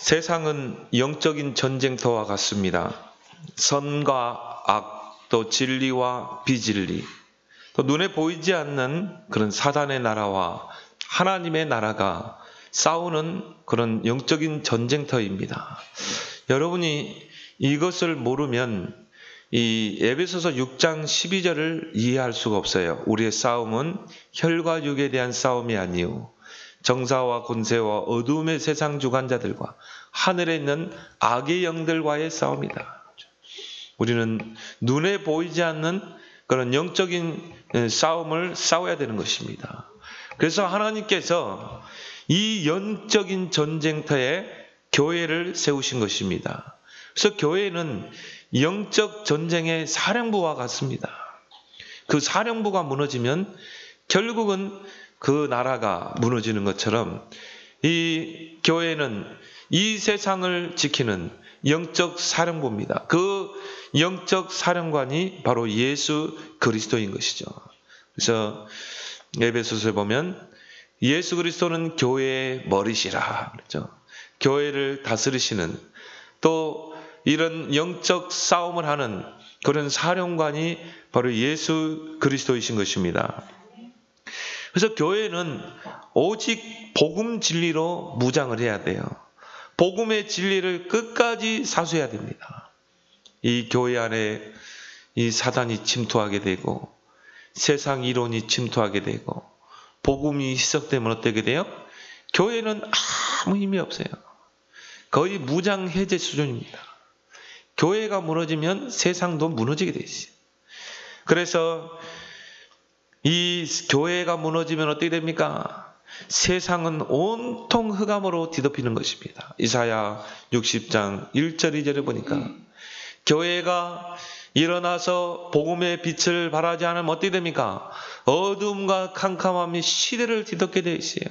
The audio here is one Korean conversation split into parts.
세상은 영적인 전쟁터와 같습니다. 선과 악, 또 진리와 비진리, 또 눈에 보이지 않는 그런 사단의 나라와 하나님의 나라가 싸우는 그런 영적인 전쟁터입니다. 여러분이 이것을 모르면 이 에베소서 6장 12절을 이해할 수가 없어요. 우리의 싸움은 혈과 육에 대한 싸움이 아니요 정사와 권세와 어두움의 세상 주관자들과 하늘에 있는 악의 영들과의 싸움이다. 우리는 눈에 보이지 않는 그런 영적인 싸움을 싸워야 되는 것입니다. 그래서 하나님께서 이 영적인 전쟁터에 교회를 세우신 것입니다. 그래서 교회는 영적 전쟁의 사령부와 같습니다. 그 사령부가 무너지면 결국은 그 나라가 무너지는 것처럼 이 교회는 이 세상을 지키는 영적 사령부입니다. 그 영적 사령관이 바로 예수 그리스도인 것이죠. 그래서 에베소서에 보면 예수 그리스도는 교회의 머리시라 그랬죠. 교회를 다스리시는 또 이런 영적 싸움을 하는 그런 사령관이 바로 예수 그리스도이신 것입니다. 그래서 교회는 오직 복음 진리로 무장을 해야 돼요. 복음의 진리를 끝까지 사수해야 됩니다. 이 교회 안에 이 사단이 침투하게 되고 세상 이론이 침투하게 되고 복음이 희석되면 어떻게 돼요? 교회는 아무 힘이 없어요. 거의 무장 해제 수준입니다. 교회가 무너지면 세상도 무너지게 돼 있어요. 그래서 이 교회가 무너지면 어떻게 됩니까? 세상은 온통 흑암으로 뒤덮이는 것입니다. 이사야 60장 1절 2절에 보니까 교회가 일어나서 복음의 빛을 발하지 않으면 어떻게 됩니까? 어둠과 캄캄함이 시대를 뒤덮게 되어 있어요.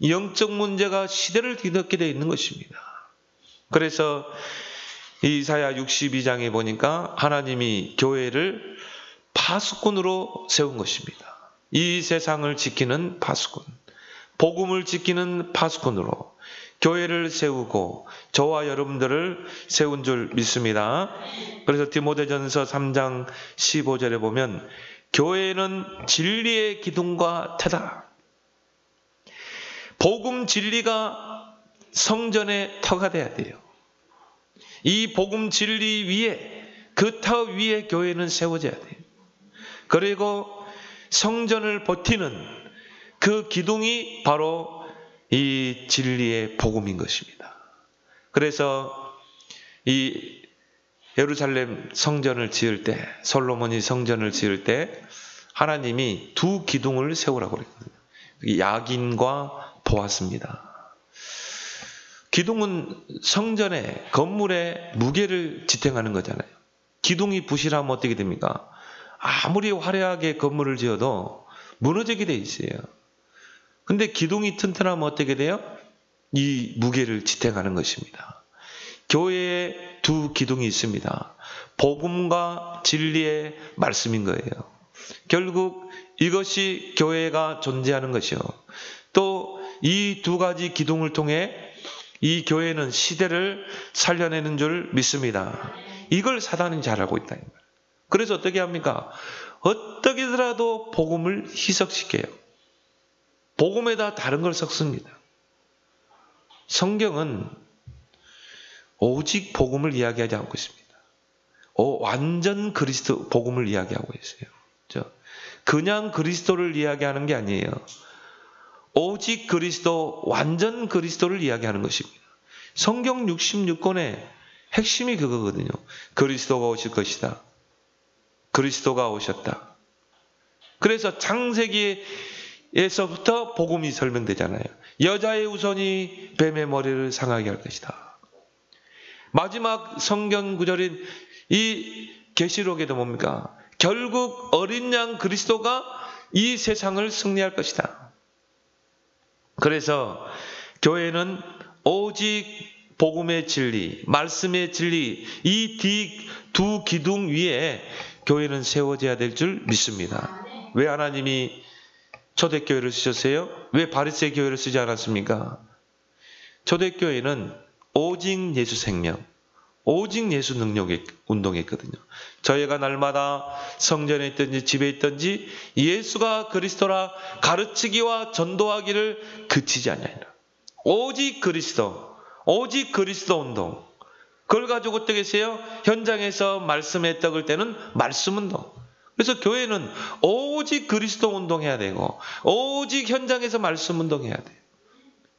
영적 문제가 시대를 뒤덮게 되어 있는 것입니다. 그래서 이사야 62장에 보니까 하나님이 교회를 파수꾼으로 세운 것입니다. 이 세상을 지키는 파수꾼, 복음을 지키는 파수꾼으로 교회를 세우고 저와 여러분들을 세운 줄 믿습니다. 그래서 디모데전서 3장 15절에 보면 교회는 진리의 기둥과 태다. 복음 진리가 성전의 터가 돼야 돼요. 이 복음 진리 위에 그 터 위에 교회는 세워져야 돼요. 그리고 성전을 버티는 그 기둥이 바로 이 진리의 복음인 것입니다. 그래서 이 예루살렘 성전을 지을 때, 솔로몬이 성전을 지을 때 하나님이 두 기둥을 세우라고 그랬거든요. 야긴과 보았습니다. 기둥은 성전에, 건물에 무게를 지탱하는 거잖아요. 기둥이 부실하면 어떻게 됩니까? 아무리 화려하게 건물을 지어도 무너지게 돼 있어요. 근데 기둥이 튼튼하면 어떻게 돼요? 이 무게를 지탱하는 것입니다. 교회에 두 기둥이 있습니다. 복음과 진리의 말씀인 거예요. 결국 이것이 교회가 존재하는 것이요. 또 이 두 가지 기둥을 통해 이 교회는 시대를 살려내는 줄 믿습니다. 이걸 사단은 잘 알고 있다. 그래서 어떻게 합니까? 어떻게더라도 복음을 희석시켜요. 복음에다 다른 걸 섞습니다. 성경은 오직 복음을 이야기하지 않고 있습니다. 완전 그리스도 복음을 이야기하고 있어요. 그냥 그리스도를 이야기하는 게 아니에요. 오직 그리스도, 완전 그리스도를 이야기하는 것입니다. 성경 66권의 핵심이 그거거든요. 그리스도가 오실 것이다. 그리스도가 오셨다. 그래서 창세기에서부터 복음이 설명되잖아요. 여자의 우선이 뱀의 머리를 상하게 할 것이다. 마지막 성경 구절인 이 계시록에도 뭡니까? 결국 어린 양 그리스도가 이 세상을 승리할 것이다. 그래서 교회는 오직 복음의 진리, 말씀의 진리, 이 두 기둥 위에 교회는 세워져야 될 줄 믿습니다. 왜 하나님이 초대교회를 쓰셨어요? 왜 바리새 교회를 쓰지 않았습니까? 초대교회는 오직 예수 생명, 오직 예수 능력의 운동했거든요. 저희가 날마다 성전에 있든지 집에 있든지 예수가 그리스도라 가르치기와 전도하기를 그치지 아니하니라. 오직 그리스도, 오직 그리스도 운동. 그걸 가지고 어떻게 했어요? 현장에서 말씀의 떡을 떼는 말씀 운동. 그래서 교회는 오직 그리스도 운동해야 되고 오직 현장에서 말씀 운동해야 돼요.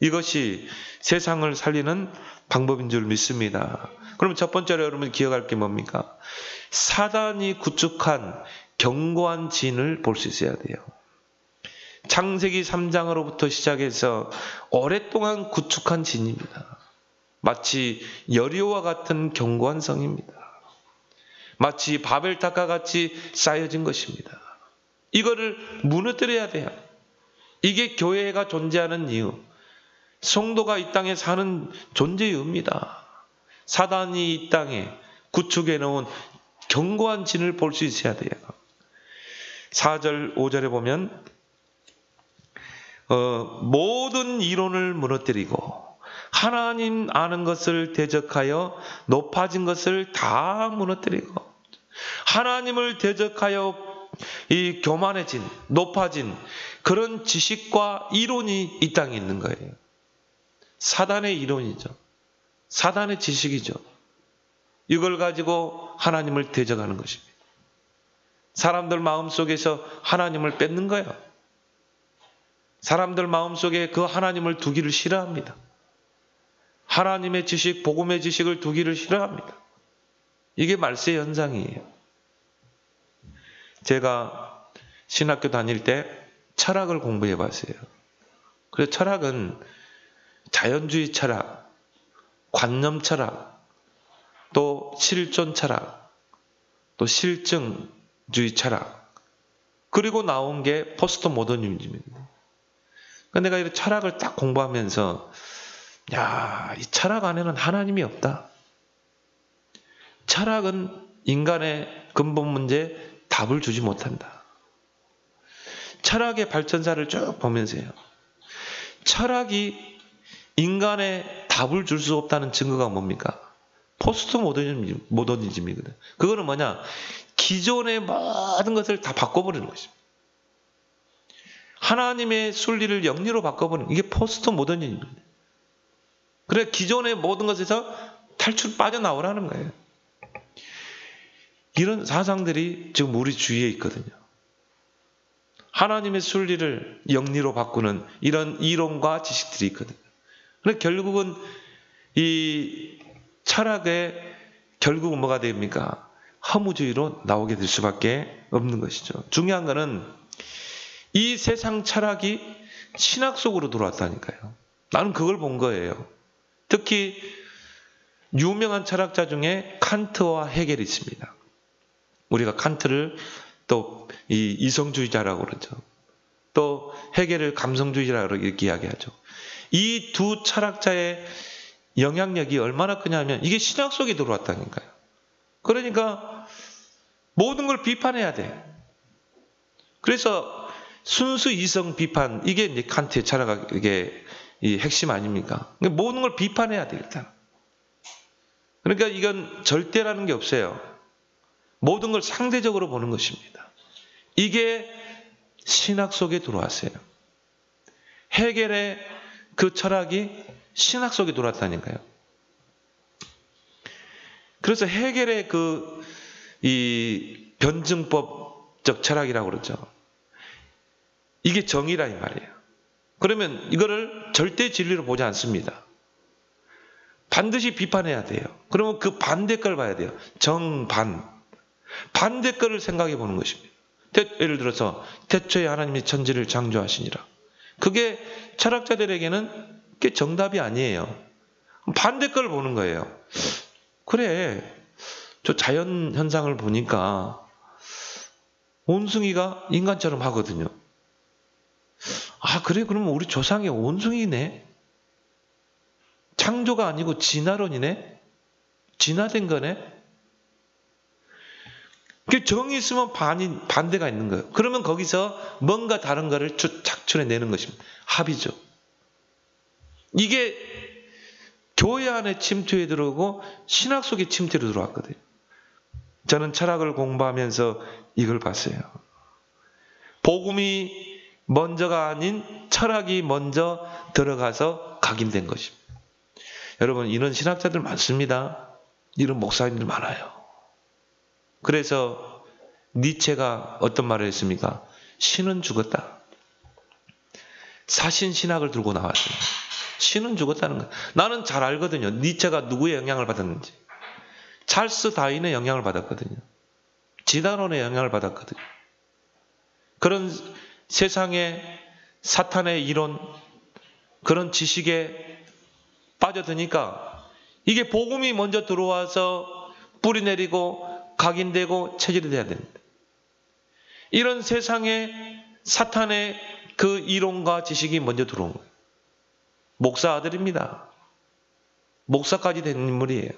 이것이 세상을 살리는 방법인 줄 믿습니다. 그럼 첫 번째로 여러분 기억할 게 뭡니까? 사단이 구축한 견고한 진을 볼 수 있어야 돼요. 창세기 3장으로부터 시작해서 오랫동안 구축한 진입니다. 마치 여리고와 같은 견고한 성입니다. 마치 바벨탑과 같이 쌓여진 것입니다. 이거를 무너뜨려야 돼요. 이게 교회가 존재하는 이유, 성도가 이 땅에 사는 존재 이유입니다. 사단이 이 땅에 구축해 놓은 견고한 진을 볼 수 있어야 돼요. 4절 5절에 보면 모든 이론을 무너뜨리고 하나님 아는 것을 대적하여 높아진 것을 다 무너뜨리고 하나님을 대적하여 이 교만해진, 높아진 그런 지식과 이론이 이 땅에 있는 거예요. 사단의 이론이죠. 사단의 지식이죠. 이걸 가지고 하나님을 대적하는 것입니다. 사람들 마음속에서 하나님을 뺏는 거예요. 사람들 마음속에 그 하나님을 두기를 싫어합니다. 하나님의 지식, 복음의 지식을 두기를 싫어합니다. 이게 말세의 현상이에요. 제가 신학교 다닐 때 철학을 공부해 봤어요. 그래서 철학은 자연주의 철학, 관념 철학, 또 실존 철학, 또 실증주의 철학, 그리고 나온 게 포스트 모더니즘입니다. 그러니까 내가 이 철학을 딱 공부하면서 야, 이 철학 안에는 하나님이 없다. 철학은 인간의 근본 문제에 답을 주지 못한다. 철학의 발전사를 쭉 보면서요. 철학이 인간의 답을 줄 수 없다는 증거가 뭡니까? 포스트 모더니즘이거든. 그거는 뭐냐? 기존의 모든 것을 다 바꿔버리는 것입니다. 하나님의 순리를 영리로 바꿔버리는 이게 포스트 모더니즘입니다. 그래 기존의 모든 것에서 빠져나오라는 거예요. 이런 사상들이 지금 우리 주위에 있거든요. 하나님의 순리를 영리로 바꾸는 이런 이론과 지식들이 있거든요. 그래서 결국은 이 철학의 결국은 뭐가 됩니까? 허무주의로 나오게 될 수밖에 없는 것이죠. 중요한 거는 이 세상 철학이 신학 속으로 들어왔다니까요. 나는 그걸 본 거예요. 특히 유명한 철학자 중에 칸트와 헤겔이 있습니다. 우리가 칸트를 또 이성주의자라고 그러죠. 또 헤겔을 감성주의자라고 이렇게 이야기하죠. 이 두 철학자의 영향력이 얼마나 크냐면 이게 신학 속에 들어왔다니까요. 그러니까 모든 걸 비판해야 돼. 그래서 순수 이성 비판, 이게 이제 칸트의 철학의 이 핵심 아닙니까? 모든 걸 비판해야 돼, 일단. 그러니까 이건 절대라는 게 없어요. 모든 걸 상대적으로 보는 것입니다. 이게 신학 속에 들어왔어요. 헤겔의 그 철학이 신학 속에 들어왔다니까요. 그래서 헤겔의 이 변증법적 철학이라고 그러죠. 이게 정의라 이 말이에요. 그러면 이거를 절대 진리로 보지 않습니다. 반드시 비판해야 돼요. 그러면 그 반대 걸 봐야 돼요. 정반. 반대 거를 생각해 보는 것입니다. 예를 들어서 태초에 하나님이 천지를 창조하시니라. 그게 철학자들에게는 그게 정답이 아니에요. 반대 걸 보는 거예요. 그래, 저 자연 현상을 보니까 원숭이가 인간처럼 하거든요. 아, 그래? 그러면 우리 조상이 원숭이네? 창조가 아니고 진화론이네? 진화된 거네? 그 정이 있으면 반대가 있는 거예요. 그러면 거기서 뭔가 다른 거를 착출해내는 것입니다. 합이죠. 이게 교회 안에 침투에 들어오고 신학 속에 침투로 들어왔거든요. 저는 철학을 공부하면서 이걸 봤어요. 복음이 먼저가 아닌 철학이 먼저 들어가서 각인된 것입니다. 여러분, 이런 신학자들 많습니다. 이런 목사님들 많아요. 그래서 니체가 어떤 말을 했습니까? 신은 죽었다. 사신 신학을 들고 나왔어요. 신은 죽었다는 거예요. 나는 잘 알거든요. 니체가 누구의 영향을 받았는지. 찰스 다윈의 영향을 받았거든요. 지다론의 영향을 받았거든요. 그런 세상의 사탄의 이론, 그런 지식에 빠져드니까 이게 복음이 먼저 들어와서 뿌리 내리고 각인되고 체질이 돼야 됩니다. 이런 세상에 사탄의 그 이론과 지식이 먼저 들어온 거예요. 목사 아들입니다. 목사까지 된 인물이에요.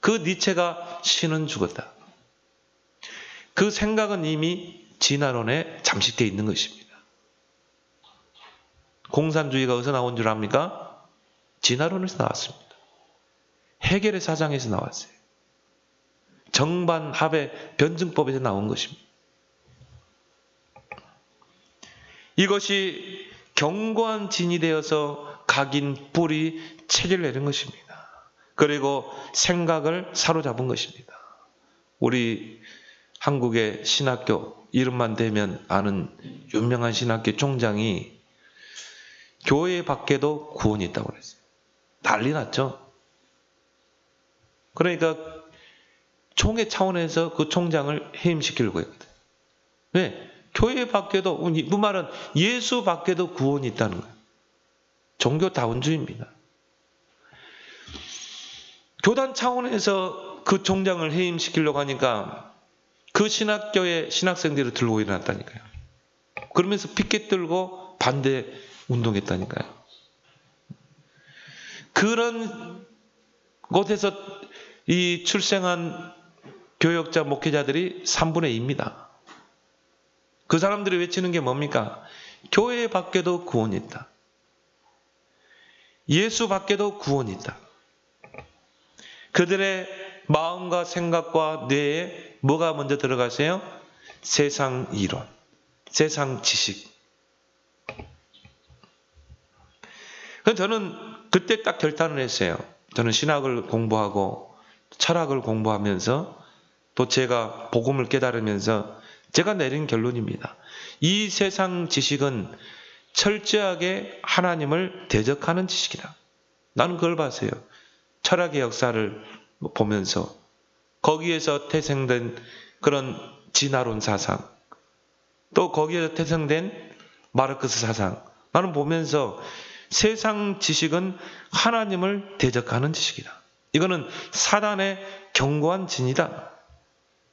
그 니체가 신은 죽었다. 그 생각은 이미 진화론에 잠식되어 있는 것입니다. 공산주의가 어디서 나온 줄 압니까? 진화론에서 나왔습니다. 헤겔의 사상에서 나왔어요. 정반합의 변증법에서 나온 것입니다. 이것이 견고한 진이 되어서 각인 뿌리 체질을 내는 것입니다. 그리고 생각을 사로잡은 것입니다. 우리 한국의 신학교 이름만 대면 아는 유명한 신학교 총장이 교회 밖에도 구원이 있다고 그랬어요. 난리 났죠. 그러니까 총회 차원에서 그 총장을 해임시키려고 했거든요. 왜? 교회 밖에도, 그 말은 예수 밖에도 구원이 있다는 거예요. 종교다원주의입니다. 교단 차원에서 그 총장을 해임시키려고 하니까 그 신학교의 신학생들을 들고 일어났다니까요. 그러면서 피켓 들고 반대 운동했다니까요. 그런 곳에서 이 출생한 교역자, 목회자들이 3분의 2입니다. 그 사람들이 외치는 게 뭡니까? 교회 밖에도 구원이 있다. 예수 밖에도 구원이 있다. 그들의 마음과 생각과 뇌에 뭐가 먼저 들어가세요? 세상 이론, 세상 지식. 저는 그때 딱 결단을 했어요. 저는 신학을 공부하고 철학을 공부하면서 또 제가 복음을 깨달으면서 제가 내린 결론입니다. 이 세상 지식은 철저하게 하나님을 대적하는 지식이다. 나는 그걸 봤어요. 철학의 역사를 보면서 거기에서 태생된 그런 진화론 사상, 또 거기에서 태생된 마르크스 사상, 나는 보면서 세상 지식은 하나님을 대적하는 지식이다. 이거는 사단의 견고한 진이다.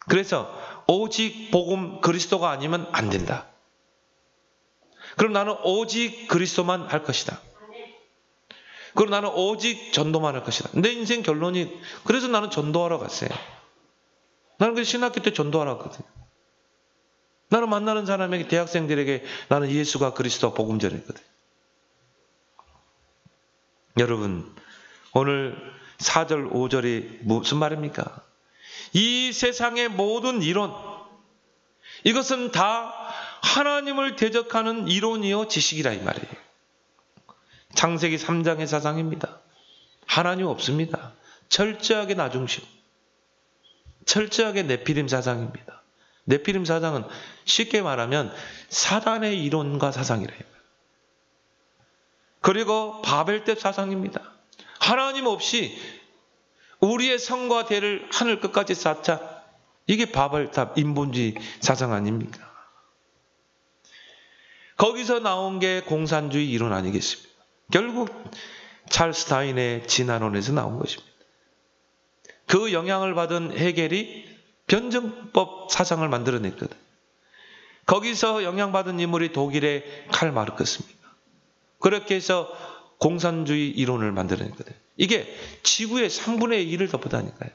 그래서 오직 복음 그리스도가 아니면 안 된다. 그럼 나는 오직 그리스도만 할 것이다. 그럼 나는 오직 전도만 할 것이다. 내 인생 결론이 그래서 나는 전도하러 갔어요. 나는 그 신학교 때 전도하러 갔거든요. 나는 만나는 사람에게, 대학생들에게 나는 예수가 그리스도 복음 전했거든. 여러분, 오늘 4절 5절이 무슨 말입니까? 이 세상의 모든 이론, 이것은 다 하나님을 대적하는 이론이요 지식이라 이 말이에요. 창세기 3장의 사상입니다. 하나님 없습니다. 철저하게 나중심, 철저하게 네피림 사상입니다. 네피림 사상은 쉽게 말하면 사단의 이론과 사상이래요. 그리고 바벨탑 사상입니다. 하나님 없이 우리의 성과 대를 하늘 끝까지 쌓자. 이게 바벨탑 인본주의 사상 아닙니까? 거기서 나온 게 공산주의 이론 아니겠습니까? 결국 찰스 다윈의 진화론에서 나온 것입니다. 그 영향을 받은 헤겔이 변증법 사상을 만들어냈거든. 거기서 영향받은 인물이 독일의 칼 마르크스입니다. 그렇게 해서 공산주의 이론을 만들어냈거든. 이게 지구의 3분의 1을 덮어다니까요.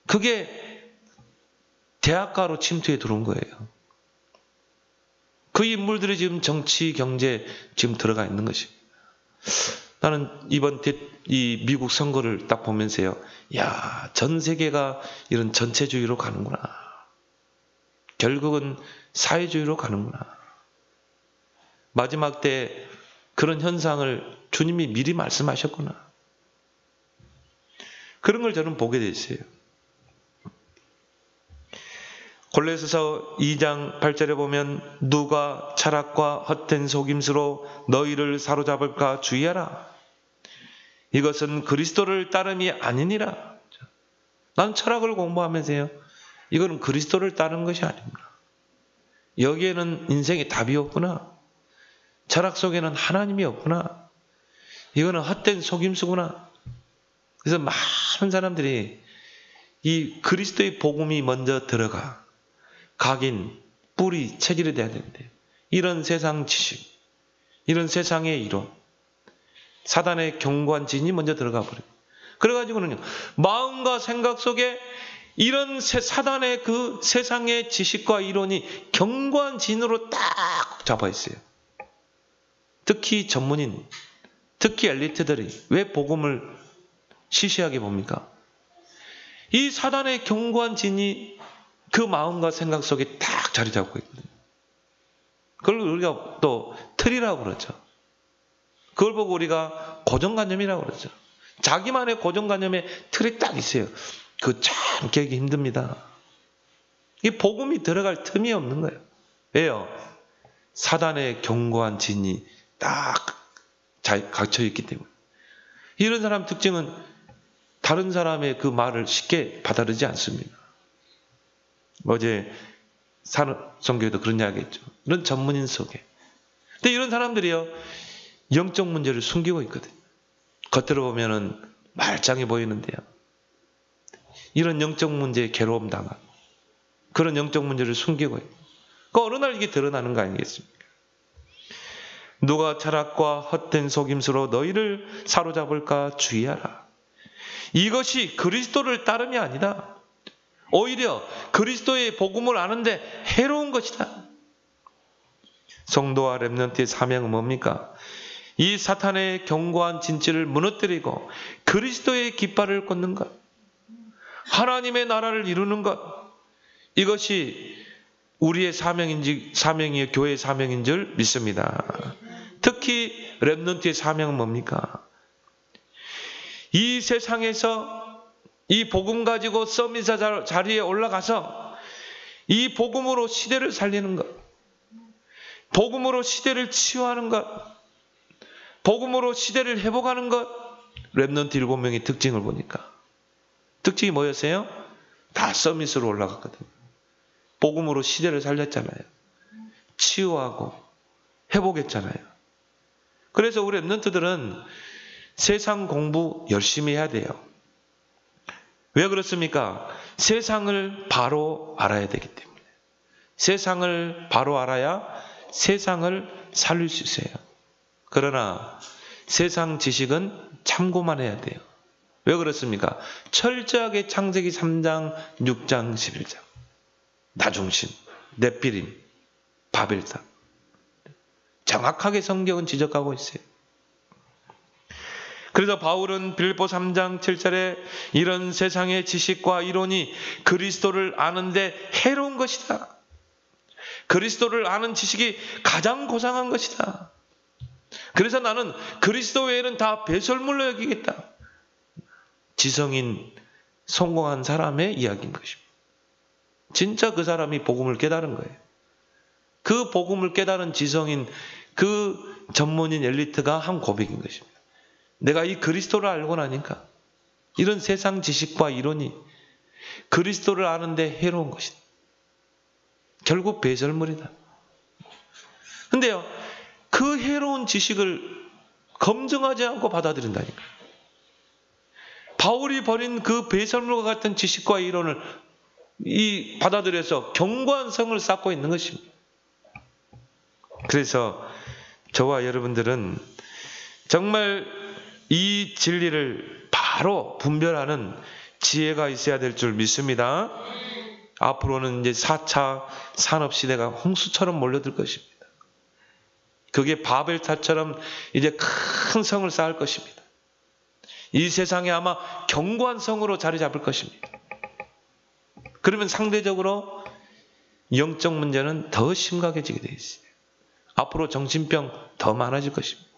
그게 대학가로 침투해 들어온 거예요. 그 인물들이 지금 정치, 경제 지금 들어가 있는 것입니다. 나는 이번 이 미국 선거를 딱 보면서요, 야, 전 세계가 이런 전체주의로 가는구나. 결국은 사회주의로 가는구나. 마지막 때 그런 현상을 주님이 미리 말씀하셨구나. 그런 걸 저는 보게 됐어요. 골로새서 2장 8절에 보면 누가 철학과 헛된 속임수로 너희를 사로잡을까 주의하라. 이것은 그리스도를 따름이 아니니라. 난 철학을 공부하면서요, 이거는 그리스도를 따르는 것이 아닙니다. 여기에는 인생에 답이 없구나. 철학 속에는 하나님이 없구나. 이거는 헛된 속임수구나. 그래서 많은 사람들이 이 그리스도의 복음이 먼저 들어가 각인, 뿌리, 체질이 돼야 되는데, 이런 세상 지식, 이런 세상의 이론, 사단의 견고한 진이 먼저 들어가 버려요. 그래가지고는요, 마음과 생각 속에 이런 사단의 그 세상의 지식과 이론이 견고한 진으로 딱 잡아 있어요. 특히 전문인, 특히 엘리트들이 왜 복음을 시시하게 봅니까? 이 사단의 견고한 진이 그 마음과 생각 속에 딱 자리 잡고 있거든요. 그걸 우리가 또 틀이라고 그러죠. 그걸 보고 우리가 고정관념이라고 그러죠. 자기만의 고정관념에 틀이 딱 있어요. 그거 참 깨기 힘듭니다. 이 복음이 들어갈 틈이 없는 거예요. 왜요? 사단의 견고한 진이 딱 갇혀 있기 때문에. 이런 사람 특징은 다른 사람의 그 말을 쉽게 받아들이지 않습니다. 어제 산업선교에도 그런 이야기 했죠. 이런 전문인 속에. 근데 이런 사람들이요, 영적 문제를 숨기고 있거든요. 겉으로 보면은 말짱해 보이는데요, 이런 영적 문제에 괴로움 당하고 그런 영적 문제를 숨기고 있고, 그 어느 날 이게 드러나는 거 아니겠습니까? 누가 철학과 헛된 속임수로 너희를 사로잡을까 주의하라. 이것이 그리스도를 따름이 아니다. 오히려 그리스도의 복음을 아는데 해로운 것이다. 성도와 렘넌트의 사명은 뭡니까? 이 사탄의 견고한 진치를 무너뜨리고 그리스도의 깃발을 꽂는 것, 하나님의 나라를 이루는 것, 이것이 우리의 사명이요 교회의 사명인 줄 믿습니다. 특히 렘넌트의 사명은 뭡니까? 이 세상에서 이 복음 가지고 서밋 자리에 올라가서 이 복음으로 시대를 살리는 것, 복음으로 시대를 치유하는 것, 복음으로 시대를 회복하는 것, 렘넌트 7명의 특징을 보니까 특징이 뭐였어요? 다 서밋으로 올라갔거든요. 복음으로 시대를 살렸잖아요. 치유하고 회복했잖아요. 그래서 우리 렘넌트들은 세상 공부 열심히 해야 돼요. 왜 그렇습니까? 세상을 바로 알아야 되기 때문에. 세상을 바로 알아야 세상을 살릴 수 있어요. 그러나 세상 지식은 참고만 해야 돼요. 왜 그렇습니까? 철저하게 창세기 3장, 6장, 11장. 나중심, 네피림, 바벨탑. 정확하게 성경은 지적하고 있어요. 그래서 바울은 빌립보 3장 7절에 이런 세상의 지식과 이론이 그리스도를 아는데 해로운 것이다. 그리스도를 아는 지식이 가장 고상한 것이다. 그래서 나는 그리스도 외에는 다 배설물로 여기겠다. 지성인 성공한 사람의 이야기인 것입니다. 진짜 그 사람이 복음을 깨달은 거예요. 그 복음을 깨달은 지성인, 그 전문인 엘리트가 한 고백인 것입니다. 내가 이 그리스도를 알고 나니까 이런 세상 지식과 이론이 그리스도를 아는데 해로운 것이다. 결국 배설물이다. 근데요, 그 해로운 지식을 검증하지 않고 받아들인다니까. 바울이 버린 그 배설물과 같은 지식과 이론을 받아들여서 견고한 성을 쌓고 있는 것입니다. 그래서 저와 여러분들은 정말 이 진리를 바로 분별하는 지혜가 있어야 될 줄 믿습니다. 앞으로는 이제 4차 산업시대가 홍수처럼 몰려들 것입니다. 그게 바벨탑처럼 이제 큰 성을 쌓을 것입니다. 이 세상에 아마 견고한 성으로 자리 잡을 것입니다. 그러면 상대적으로 영적 문제는 더 심각해지게 되어 있어요. 앞으로 정신병 더 많아질 것입니다.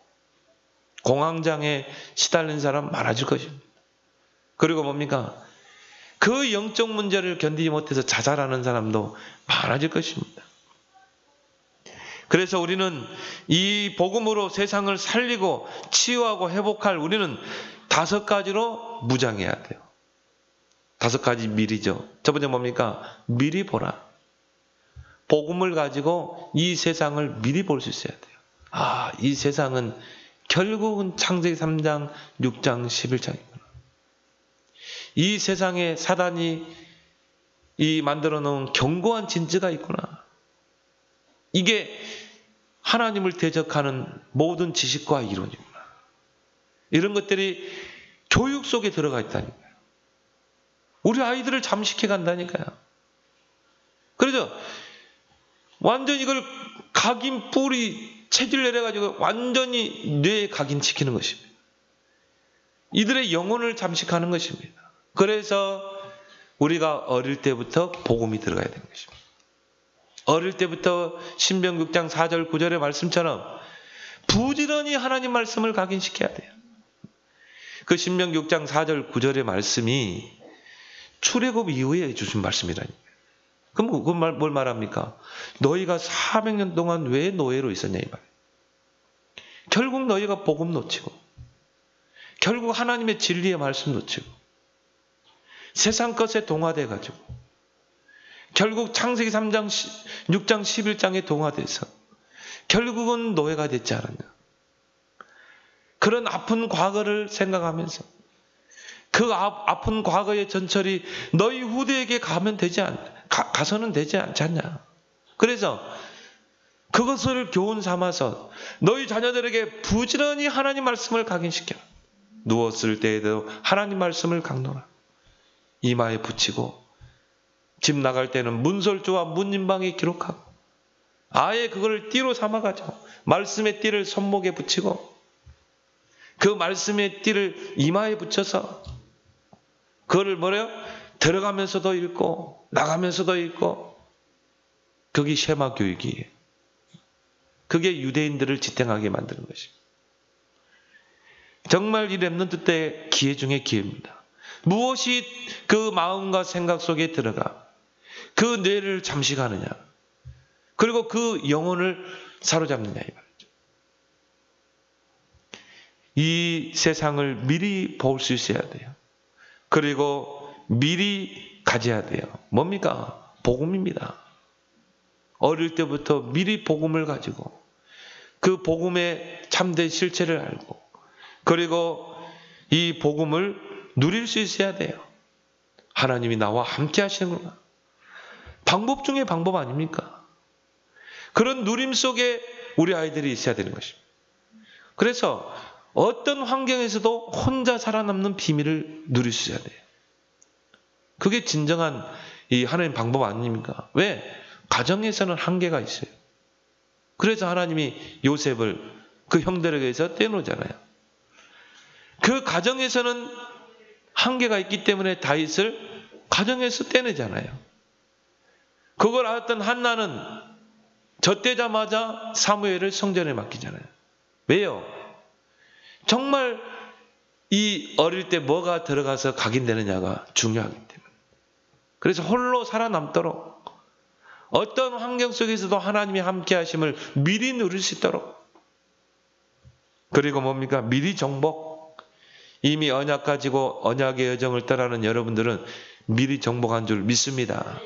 공황장애 시달린 사람 많아질 것입니다. 그리고 뭡니까? 그 영적 문제를 견디지 못해서 자살하는 사람도 많아질 것입니다. 그래서 우리는 이 복음으로 세상을 살리고 치유하고 회복할 우리는 5가지로 무장해야 돼요. 5가지 미리죠. 첫 번째 뭡니까? 미리 보라. 복음을 가지고 이 세상을 미리 볼 수 있어야 돼요. 아, 이 세상은 결국은 창세기 3장, 6장, 11장이구나. 이 세상에 사단이 만들어 놓은 견고한 진지가 있구나. 이게 하나님을 대적하는 모든 지식과 이론이구나. 이런 것들이 교육 속에 들어가 있다니까요. 우리 아이들을 잠식해 간다니까요. 그래서 완전히 이걸 각인 뿌리 체질 내려가지고 완전히 뇌에 각인시키는 것입니다. 이들의 영혼을 잠식하는 것입니다. 그래서 우리가 어릴 때부터 복음이 들어가야 되는 것입니다. 어릴 때부터 신명 6장 4절 9절의 말씀처럼 부지런히 하나님 말씀을 각인시켜야 돼요. 그 신명 6장 4절 9절의 말씀이 출애굽 이후에 주신 말씀이라니까요. 그럼 뭘 말합니까? 너희가 400년 동안 왜 노예로 있었냐 이 말이에요. 결국 너희가 복음 놓치고 결국 하나님의 진리의 말씀 놓치고 세상 것에 동화돼가지고 결국 창세기 3장, 6장, 11장에 동화돼서 결국은 노예가 됐지 않았냐. 그런 아픈 과거를 생각하면서 그 아픈 과거의 전철이 너희 후대에게 가서는 되지 않지 않냐. 그래서 그것을 교훈 삼아서 너희 자녀들에게 부지런히 하나님 말씀을 각인시켜. 누웠을 때에도 하나님 말씀을 강론하라. 이마에 붙이고 집 나갈 때는 문설주와 문인방에 기록하고 아예 그걸 띠로 삼아가지고 말씀의 띠를 손목에 붙이고 그 말씀의 띠를 이마에 붙여서 그거를 들어가면서도 읽고 나가면서도 읽고 그게 쉐마 교육이에요. 그게 유대인들을 지탱하게 만드는 것입니다. 정말 이 렘넌트 때 기회 중에 기회입니다. 무엇이 그 마음과 생각 속에 들어가 그 뇌를 잠식하느냐 그리고 그 영혼을 사로잡느냐 이 말이죠. 이 세상을 미리 볼 수 있어야 돼요. 그리고 미리 가져야 돼요. 뭡니까? 복음입니다. 어릴 때부터 미리 복음을 가지고 그 복음의 참된 실체를 알고 그리고 이 복음을 누릴 수 있어야 돼요. 하나님이 나와 함께 하시는구나. 방법 중에 방법 아닙니까? 그런 누림 속에 우리 아이들이 있어야 되는 것입니다. 그래서 어떤 환경에서도 혼자 살아남는 비밀을 누릴 수 있어야 돼요. 그게 진정한 이 하나님 방법 아닙니까? 왜? 가정에서는 한계가 있어요. 그래서 하나님이 요셉을 그 형들에게서 떼놓잖아요. 그 가정에서는 한계가 있기 때문에 다윗을 가정에서 떼내잖아요. 그걸 알았던 한나는 젖되자마자 사무엘을 성전에 맡기잖아요. 왜요? 정말 이 어릴 때 뭐가 들어가서 각인되느냐가 중요하기 때문에. 그래서 홀로 살아남도록 어떤 환경 속에서도 하나님이 함께 하심을 미리 누릴 수 있도록. 그리고 뭡니까? 미리 정복. 이미 언약 가지고 언약의 여정을 떠나는 여러분들은 미리 정복한 줄 믿습니다.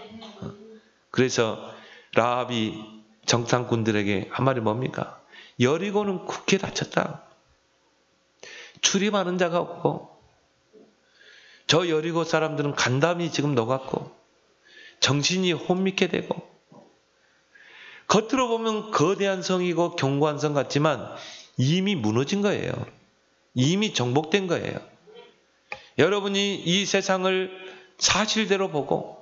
그래서 라합이 정탐꾼들에게 한 말이 뭡니까? 여리고는 굳게 닫혔다. 출입하는 자가 없고 저 여리고 사람들은 간담이 지금 녹았고 정신이 혼미케 되고 겉으로 보면 거대한 성이고 견고한 성 같지만 이미 무너진 거예요. 이미 정복된 거예요. 여러분이 이 세상을 사실대로 보고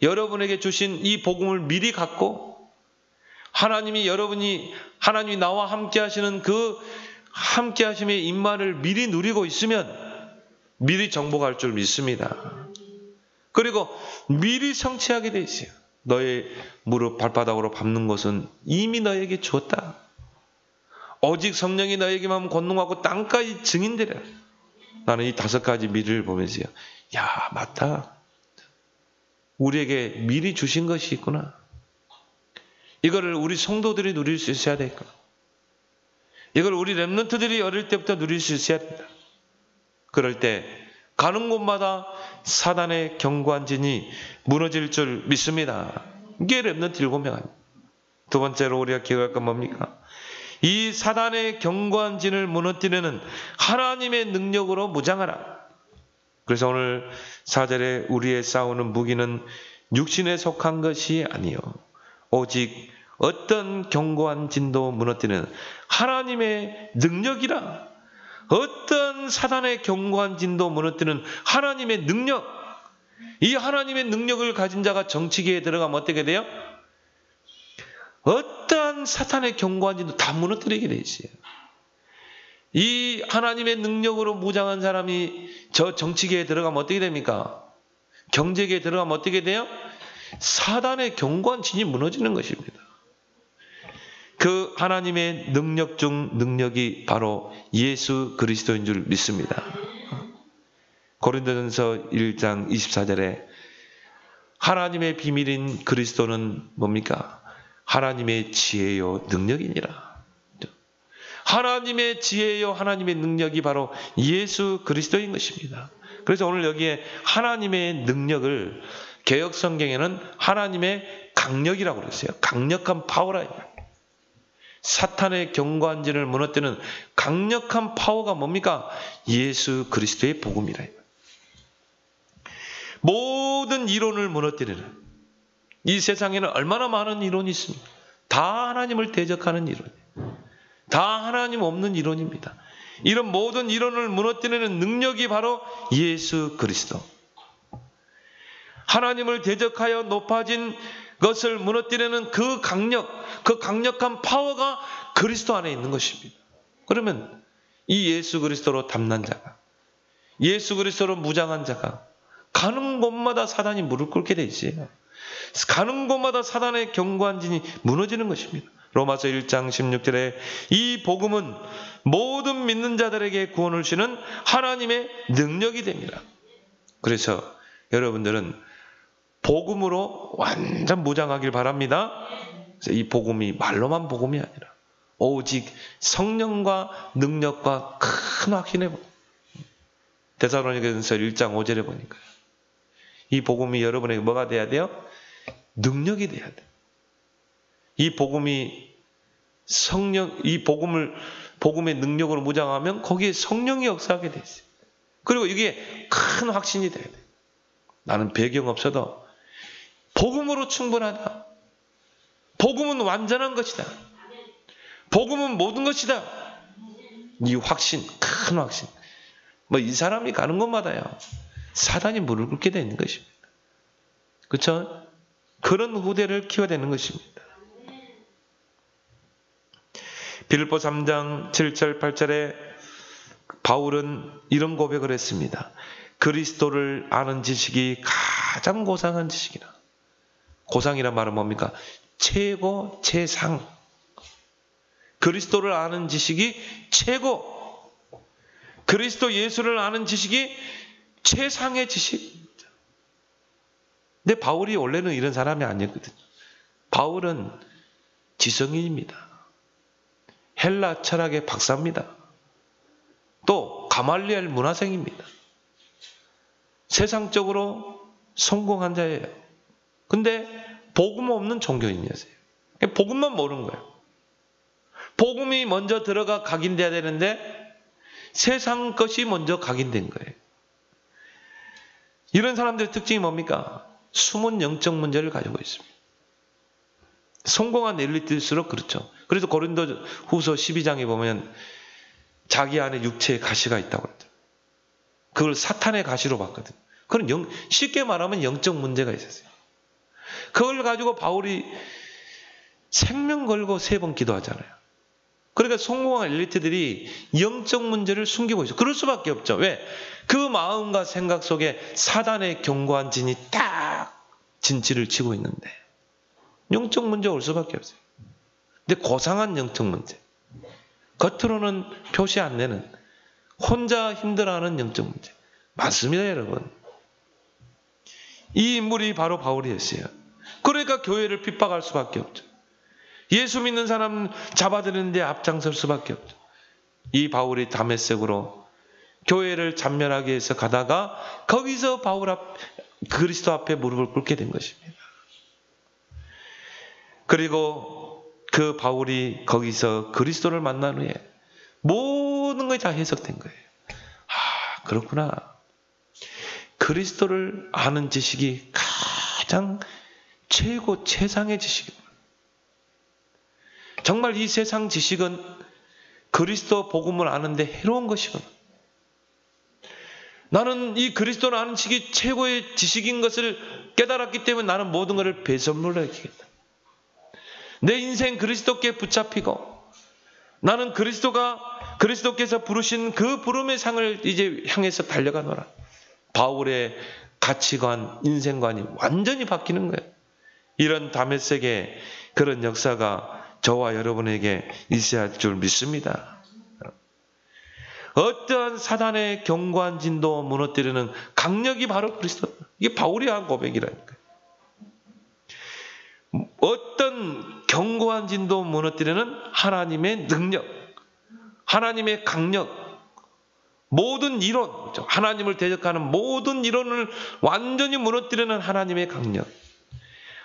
여러분에게 주신 이 복음을 미리 갖고 하나님이 나와 함께 하시는 그 함께 하심의 임마를 미리 누리고 있으면 미리 정복할 줄 믿습니다. 그리고 미리 성취하게 돼 있어요. 너의 무릎 발바닥으로 밟는 것은 이미 너에게 주었다. 오직 성령이 너에게만 권능하고 땅까지 증인되라. 나는 이 5가지 미리를 보면서요. 야, 맞다. 우리에게 미리 주신 것이 있구나. 이거를 우리 성도들이 누릴 수 있어야 될까? 이걸 우리 렘넌트들이 어릴 때부터 누릴 수 있어야 된다. 그럴 때 가는 곳마다 사단의 견고한 진이 무너질 줄 믿습니다. 이게 렘넌트 7명 아닙니까? 두 번째로 우리가 기억할 건 뭡니까? 이 사단의 견고한 진을 무너뜨리는 하나님의 능력으로 무장하라. 그래서 오늘 4절에 우리의 싸우는 무기는 육신에 속한 것이 아니요 오직 어떤 견고한 진도 무너뜨리는 하나님의 능력이라. 어떤 사단의 견고한 진도 무너뜨리는 하나님의 능력. 이 하나님의 능력을 가진 자가 정치계에 들어가면 어떻게 돼요? 어떠한 사탄의 견고한 진도 다 무너뜨리게 돼 있어요. 이 하나님의 능력으로 무장한 사람이 저 정치계에 들어가면 어떻게 됩니까? 경제계에 들어가면 어떻게 돼요? 사단의 견고한 진이 무너지는 것입니다. 그 하나님의 능력 중 능력이 바로 예수 그리스도인 줄 믿습니다. 고린도전서 1장 24절에 하나님의 비밀인 그리스도는 뭡니까? 하나님의 지혜요 능력이니라. 하나님의 지혜요 하나님의 능력이 바로 예수 그리스도인 것입니다. 그래서 오늘 여기에 하나님의 능력을 개역성경에는 하나님의 강력이라고 그랬어요. 강력한 파워라. 사탄의 견고한 진을 무너뜨리는 강력한 파워가 뭡니까? 예수 그리스도의 복음이라. 모든 이론을 무너뜨리는, 이 세상에는 얼마나 많은 이론이 있습니까? 다 하나님을 대적하는 이론이에요. 다 하나님 없는 이론입니다. 이런 모든 이론을 무너뜨리는 능력이 바로 예수 그리스도. 하나님을 대적하여 높아진 것을 무너뜨리는 그 강력한 파워가 그리스도 안에 있는 것입니다. 그러면 이 예수 그리스도로 담난 자가, 예수 그리스도로 무장한 자가 가는 곳마다 사단이 무릎 꿇게 돼 있어요. 가는 곳마다 사단의 견고한 진이 무너지는 것입니다. 로마서 1장 16절에 이 복음은 모든 믿는 자들에게 구원을 주는 하나님의 능력이 됩니다. 그래서 여러분들은 복음으로 완전 무장하길 바랍니다. 이 복음이 말로만 복음이 아니라 오직 성령과 능력과 큰 확신에 데살로니가전서 1장 5절에 보니까 이 복음이 여러분에게 뭐가 돼야 돼요? 능력이 돼야 돼. 이 복음이 복음의 능력으로 무장하면 거기에 성령이 역사하게 돼 있어요. 그리고 이게 큰 확신이 돼야 돼. 나는 배경 없어도 복음으로 충분하다. 복음은 완전한 것이다. 복음은 모든 것이다. 이 확신, 큰 확신. 이 사람이 가는 곳마다요, 사단이 무릎 꿇게 되는 것입니다. 그렇죠? 그런 후대를 키워야 되는 것입니다. 빌립보 3장 7절 8절에 바울은 이런 고백을 했습니다. 그리스도를 아는 지식이 가장 고상한 지식이라. 고상이란 말은 뭡니까? 최고, 최상. 그리스도를 아는 지식이 최고. 그리스도 예수를 아는 지식이 최상의 지식. 근데 바울이 원래는 이런 사람이 아니었거든요. 바울은 지성인입니다. 헬라 철학의 박사입니다. 또 가말리엘 문화생입니다. 세상적으로 성공한 자예요. 근데 복음 없는 종교인이었어요. 복음만 모르는 거예요. 복음이 먼저 들어가 각인돼야 되는데 세상 것이 먼저 각인된 거예요. 이런 사람들의 특징이 뭡니까? 숨은 영적 문제를 가지고 있습니다. 성공한 엘리트일수록 그렇죠. 그래서 고린도 후서 12장에 보면 자기 안에 육체의 가시가 있다고 그랬죠. 그걸 사탄의 가시로 봤거든요. 그건 쉽게 말하면 영적 문제가 있었어요. 그걸 가지고 바울이 생명 걸고 3번 기도하잖아요. 그러니까 성공한 엘리트들이 영적 문제를 숨기고 있어요. 그럴 수밖에 없죠. 왜? 그 마음과 생각 속에 사단의 견고한 진이 딱 진치를 치고 있는데 영적 문제 올 수밖에 없어요. 근데 고상한 영적 문제, 겉으로는 표시 안 내는, 혼자 힘들어하는 영적 문제 많습니다, 여러분. 이 인물이 바로 바울이었어요. 그러니까 교회를 핍박할 수밖에 없죠. 예수 믿는 사람 잡아들이는데 앞장설 수밖에 없죠. 이 바울이 다메섹으로 교회를 잔멸하기 위해서 가다가 거기서 그리스도 앞에 무릎을 꿇게 된 것입니다. 그리고 그 바울이 거기서 그리스도를 만난 후에 모든 것이 다 해석된 거예요. 아, 그렇구나. 그리스도를 아는 지식이 가장 최상의 지식입니다. 정말 이 세상 지식은 그리스도 복음을 아는데 해로운 것이구나. 나는 이 그리스도를 아는 지식이 최고의 지식인 것을 깨달았기 때문에 나는 모든 것을 배선물로 여기겠다. 내 인생 그리스도께 붙잡히고 나는 그리스도께서 부르신 그 부름의 상을 이제 향해서 달려가노라. 바울의 가치관, 인생관이 완전히 바뀌는 거예요. 이런 다메섹의 그런 역사가 저와 여러분에게 있어야 할 줄 믿습니다. 어떠한 사단의 견고한 진도 무너뜨리는 강력이 바로 그리스도. 이게 바울이 한 고백이라니까요. 어떤 견고한 진도 무너뜨리는 하나님의 능력, 하나님의 강력, 모든 이론, 하나님을 대적하는 모든 이론을 완전히 무너뜨리는 하나님의 강력,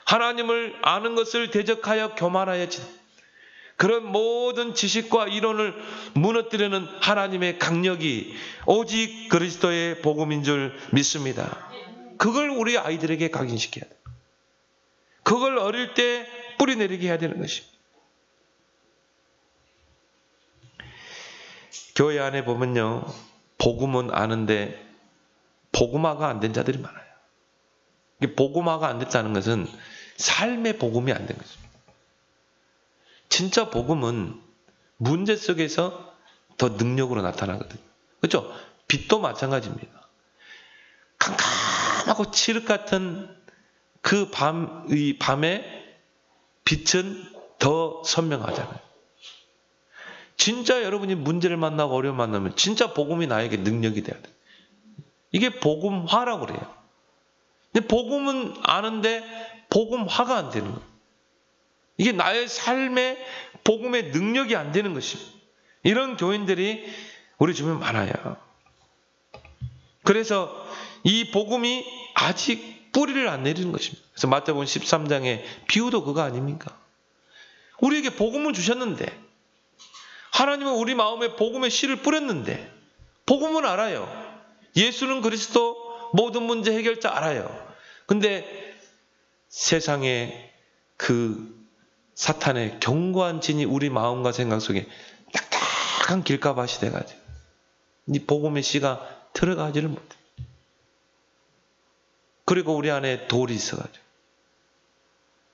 하나님을 아는 것을 대적하여 교만하여 그런 모든 지식과 이론을 무너뜨리는 하나님의 강력이 오직 그리스도의 복음인 줄 믿습니다. 그걸 우리 아이들에게 각인시켜야 돼요. 그걸 어릴 때 뿌리내리게 해야 되는 것입니다. 교회 안에 보면요, 복음은 아는데 복음화가 안 된 자들이 많아요. 복음화가 안 됐다는 것은 삶의 복음이 안 된 것입니다. 진짜 복음은 문제 속에서 더 능력으로 나타나거든요. 그렇죠? 빛도 마찬가지입니다. 캄캄하고 칠흑 같은 그 밤의 빛은 더 선명하잖아요. 진짜 여러분이 문제를 만나고 어려움 만나면 진짜 복음이 나에게 능력이 돼야 돼요. 이게 복음화라고 그래요. 근데 복음은 아는데 복음화가 안 되는 거예요. 이게 나의 삶에 복음의 능력이 안 되는 것입니다. 이런 교인들이 우리 주변에 많아요. 그래서 이 복음이 아직 뿌리를 안 내리는 것입니다. 그래서 마태복음 13장의 비유도 그거 아닙니까? 우리에게 복음을 주셨는데, 하나님은 우리 마음에 복음의 씨를 뿌렸는데, 복음은 알아요. 예수는 그리스도, 모든 문제 해결자 알아요. 근데 세상에 그 사탄의 견고한 진이 우리 마음과 생각 속에 딱딱한 길가밭이 돼가지고 이 복음의 씨가 들어가지를 못해. 그리고 우리 안에 돌이 있어가지고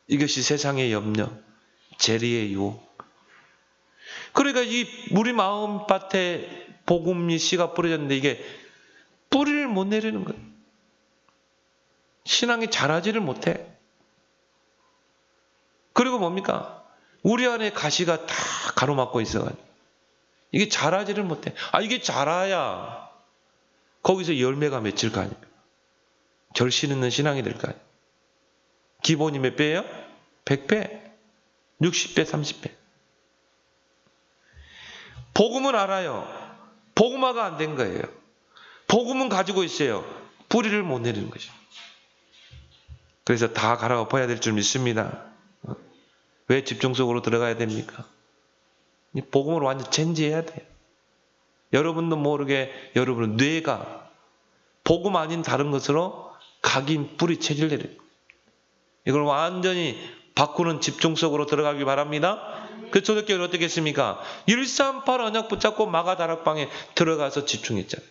이것이 세상의 염려, 재리의 유혹. 그러니까 이 우리 마음밭에 복음의 씨가 뿌려졌는데 이게 뿌리를 못 내리는 거예요. 신앙이 자라지를 못해. 그리고 뭡니까? 우리 안에 가시가 다 가로막고 있어가지고 이게 자라지를 못해. 이게 자라야 거기서 열매가 맺힐 거 아닙니까? 결실 있는 신앙이 될 거 아니에요. 기본이 몇 배예요? 100배, 60배, 30배. 복음은 알아요. 복음화가 안 된 거예요. 복음은 가지고 있어요. 뿌리를 못 내리는 것이죠. 그래서 다 갈아엎어야 될 줄 믿습니다. 왜 집중 속으로 들어가야 됩니까? 이 복음을 완전 체인지해야 돼요. 여러분도 모르게 여러분의 뇌가 복음 아닌 다른 것으로 각인 뿌리 체질 내려요. 이걸 완전히 바꾸는 집중 속으로 들어가기 바랍니다. 그 초대교회는 어떻게 했습니까? 138 언약 붙잡고 마가 다락방에 들어가서 집중했잖아요.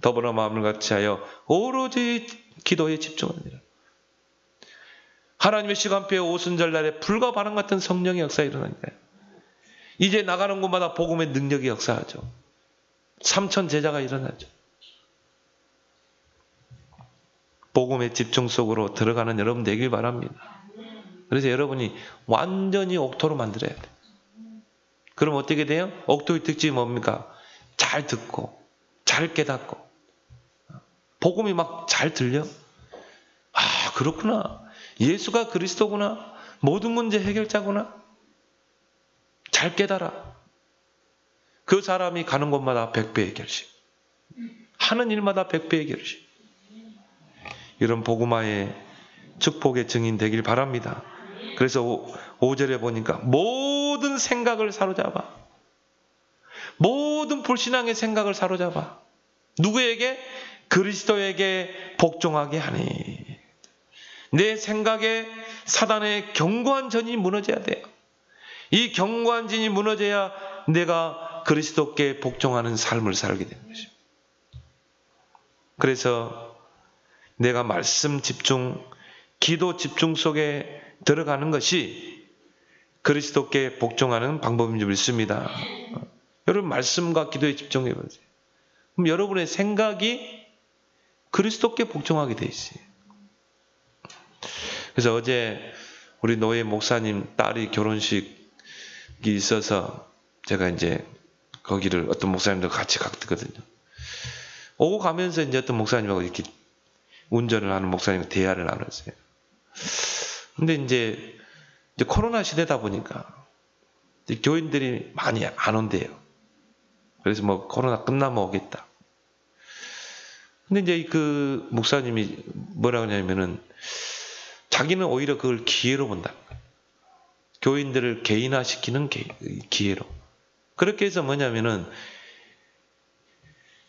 더불어 마음을 같이 하여 오로지 기도에 집중합니다. 하나님의 시간표의 오순절날에 불과 바람 같은 성령의 역사가 일어나니까요. 이제 나가는 곳마다 복음의 능력이 역사하죠. 3천 제자가 일어나죠. 복음의 집중 속으로 들어가는 여러분 되길 바랍니다. 그래서 여러분이 완전히 옥토로 만들어야 돼요. 그럼 어떻게 돼요? 옥토의 특징이 뭡니까? 잘 듣고 잘 깨닫고 복음이 막 잘 들려? 아, 그렇구나. 예수가 그리스도구나. 모든 문제 해결자구나. 잘 깨달아. 그 사람이 가는 곳마다 100배의 결실. 하는 일마다 100배의 결실. 이런 복음화의 축복의 증인 되길 바랍니다. 그래서 5절에 보니까 모든 생각을 사로잡아. 모든 불신앙의 생각을 사로잡아. 누구에게? 그리스도에게 복종하게 하니. 내 생각에 사단의 견고한 전이 무너져야 돼요. 이 견고한 진이 무너져야 내가 그리스도께 복종하는 삶을 살게 되는 것입니다. 그래서 내가 말씀 집중, 기도 집중 속에 들어가는 것이 그리스도께 복종하는 방법인 줄 믿습니다. 여러분 말씀과 기도에 집중해 보세요. 그럼 여러분의 생각이 그리스도께 복종하게 돼 있어요. 그래서 어제 우리 노예 목사님 딸이 결혼식이 있어서 제가 이제 거기를 어떤 목사님들 같이 갔거든요. 오고 가면서 이제 어떤 목사님하고 이렇게 운전을 하는 목사님과 대화를 나눴어요. 근데 이제 코로나 시대다 보니까 이제 교인들이 많이 안 온대요. 그래서 뭐 코로나 끝나면 오겠다. 근데 이제 그 목사님이 뭐라고 하냐면은 자기는 오히려 그걸 기회로 본다. 교인들을 개인화시키는 기회로. 그렇게 해서 뭐냐면은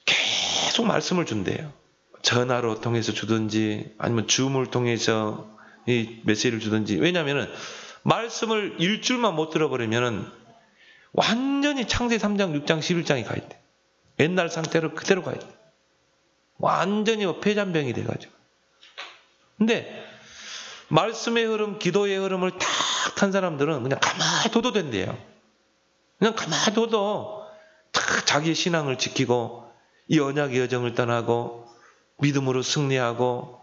계속 말씀을 준대요. 전화로 통해서 주든지 아니면 줌을 통해서 이 메시지를 주든지. 왜냐하면은 말씀을 일주일만 못 들어버리면은 완전히 창세기 3장, 6장, 11장이 가 있대. 옛날 상태로 그대로 가 있대. 완전히 폐잔병이 돼가지고. 근데 말씀의 흐름, 기도의 흐름을 탁 탄 사람들은 그냥 가만히 둬도 된대요. 그냥 가만히 둬도 탁 자기의 신앙을 지키고 이 언약의 여정을 떠나고 믿음으로 승리하고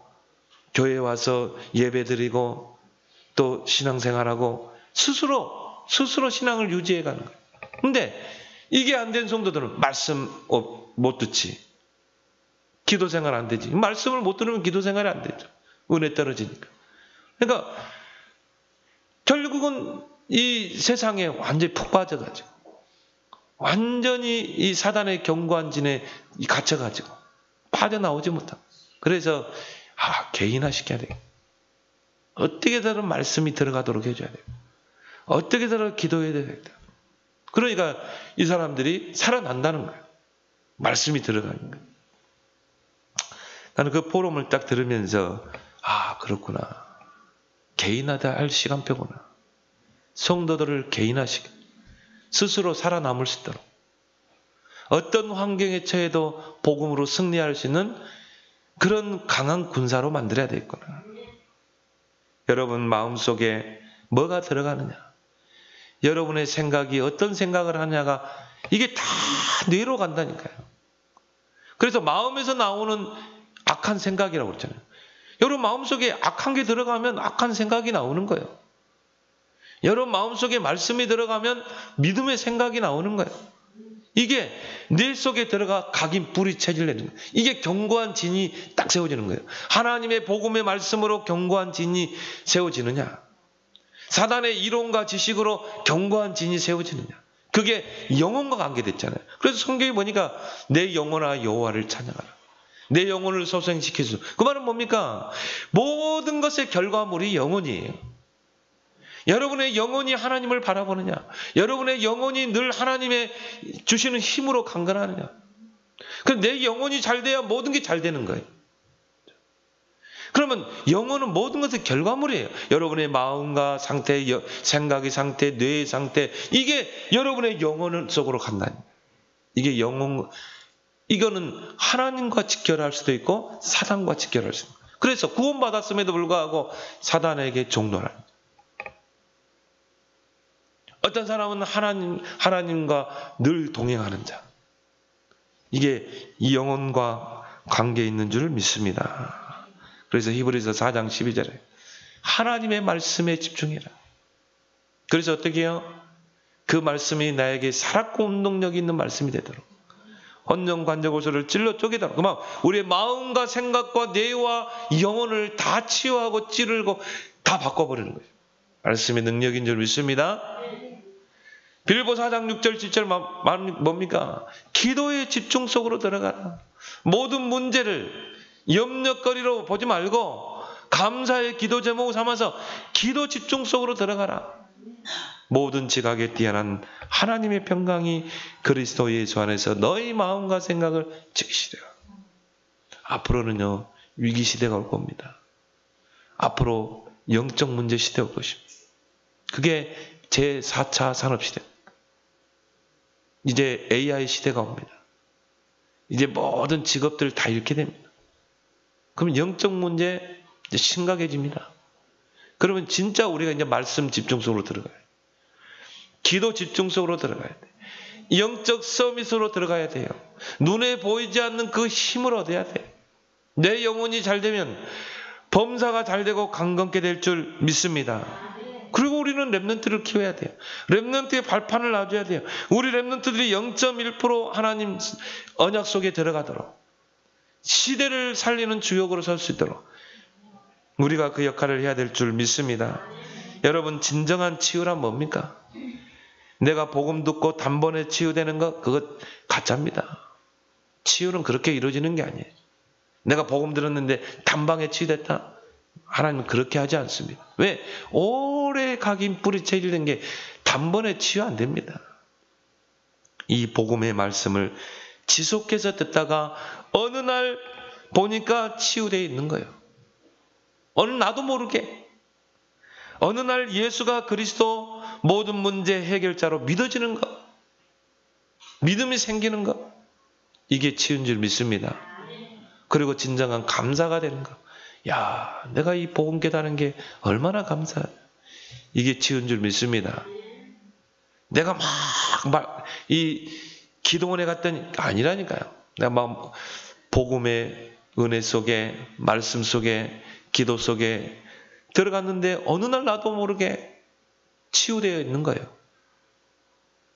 교회에 와서 예배드리고 또 신앙생활하고 스스로 신앙을 유지해가는 거예요. 근데 이게 안 된 성도들은 말씀 못 듣지. 기도생활 안 되지. 말씀을 못 들으면 기도생활이 안 되죠. 은혜 떨어지니까. 그러니까 결국은 이 세상에 완전히 푹 빠져가지고 완전히 이 사단의 견고한 진에 갇혀가지고 빠져나오지 못하고. 그래서 개인화시켜야 돼요. 어떻게든 말씀이 들어가도록 해줘야 돼요. 어떻게든 기도해야 돼요. 그러니까 이 사람들이 살아난다는 거예요. 말씀이 들어가는 거예요. 나는 그 포럼을 딱 들으면서 그렇구나. 개인화다 할 시간표구나. 성도들을 개인화시켜 스스로 살아남을 수 있도록 어떤 환경에 처해도 복음으로 승리할 수 있는 그런 강한 군사로 만들어야 되겠구나. 여러분 마음속에 뭐가 들어가느냐, 여러분의 생각이 어떤 생각을 하냐가 이게 다 뇌로 간다니까요. 그래서 마음에서 나오는 악한 생각이라고 그랬잖아요. 여러분 마음속에 악한 게 들어가면 악한 생각이 나오는 거예요. 여러분 마음속에 말씀이 들어가면 믿음의 생각이 나오는 거예요. 이게 뇌 속에 들어가 각인 뿌리 체질 내는 거예요. 이게 견고한 진이 딱 세워지는 거예요. 하나님의 복음의 말씀으로 견고한 진이 세워지느냐, 사단의 이론과 지식으로 견고한 진이 세워지느냐, 그게 영혼과 관계됐잖아요. 그래서 성경에 보니까 내 영혼아 여호와를 찬양하라. 내 영혼을 소생시켜서. 그 말은 뭡니까? 모든 것의 결과물이 영혼이에요. 여러분의 영혼이 하나님을 바라보느냐, 여러분의 영혼이 늘 하나님의 주시는 힘으로 강건하느냐. 그럼 내 영혼이 잘 돼야 모든 게 잘 되는 거예요. 그러면 영혼은 모든 것의 결과물이에요. 여러분의 마음과 상태, 생각의 상태, 뇌의 상태, 이게 여러분의 영혼 속으로 간다니. 이게 영혼, 이거는 하나님과 직결할 수도 있고 사단과 직결할 수도 있고. 그래서 구원받았음에도 불구하고 사단에게 종노라. 어떤 사람은 하나님과 늘 동행하는 자. 이게 이 영혼과 관계에 있는 줄 믿습니다. 그래서 히브리서 4장 12절에 하나님의 말씀에 집중해라. 그래서 어떻게 해요? 그 말씀이 나에게 살았고 운동력이 있는 말씀이 되도록 헌정 관자고소를 찔러 쪼개도록 그만 우리의 마음과 생각과 뇌와 영혼을 다 치유하고 찌르고 다 바꿔버리는 거죠. 말씀의 능력인 줄 믿습니다. 빌보 4장 6절 7절 뭡니까? 기도의 집중 속으로 들어가라. 모든 문제를 염려거리로 보지 말고 감사의 기도 제목을 삼아서 기도 집중 속으로 들어가라. 모든 지각에 뛰어난 하나님의 평강이 그리스도 예수 안에서 너희 마음과 생각을 지키시리라. 앞으로는요, 위기 시대가 올 겁니다. 앞으로 영적 문제 시대가 올 것입니다. 그게 제4차 산업시대. 이제 AI 시대가 옵니다. 이제 모든 직업들 다 잃게 됩니다. 그럼 영적 문제 이제 심각해집니다. 그러면 진짜 우리가 이제 말씀 집중 속으로 들어가야 돼요. 기도 집중 속으로 들어가야 돼요. 영적 서밋으로 들어가야 돼요. 눈에 보이지 않는 그 힘을 얻어야 돼요. 내 영혼이 잘 되면 범사가 잘 되고 강건케 될 줄 믿습니다. 그리고 우리는 렘넌트를 키워야 돼요. 렘넌트의 발판을 놔줘야 돼요. 우리 렘넌트들이 0.1% 하나님 언약 속에 들어가도록 시대를 살리는 주역으로 설 수 있도록 우리가 그 역할을 해야 될 줄 믿습니다. 여러분, 진정한 치유란 뭡니까? 내가 복음 듣고 단번에 치유되는 거 그거 가짜입니다. 치유는 그렇게 이루어지는 게 아니에요. 내가 복음 들었는데 단방에 치유됐다? 하나님은 그렇게 하지 않습니다. 왜? 오래 각인 뿌리채 된 게 단번에 치유 안 됩니다. 이 복음의 말씀을 지속해서 듣다가 어느 날 보니까 치유되어 있는 거예요. 나도 모르게 어느 날 예수가 그리스도 모든 문제 해결자로 믿어지는 것, 믿음이 생기는 것, 이게 치유인 줄 믿습니다. 그리고 진정한 감사가 되는 것. 야, 내가 이 복음 깨달은 게 얼마나 감사하다. 이게 치유인 줄 믿습니다. 내가 이 기도원에 갔더니 아니라니까요. 내가 막 복음의 은혜 속에, 말씀 속에, 기도 속에 들어갔는데 어느 날 나도 모르게 치유되어 있는 거예요.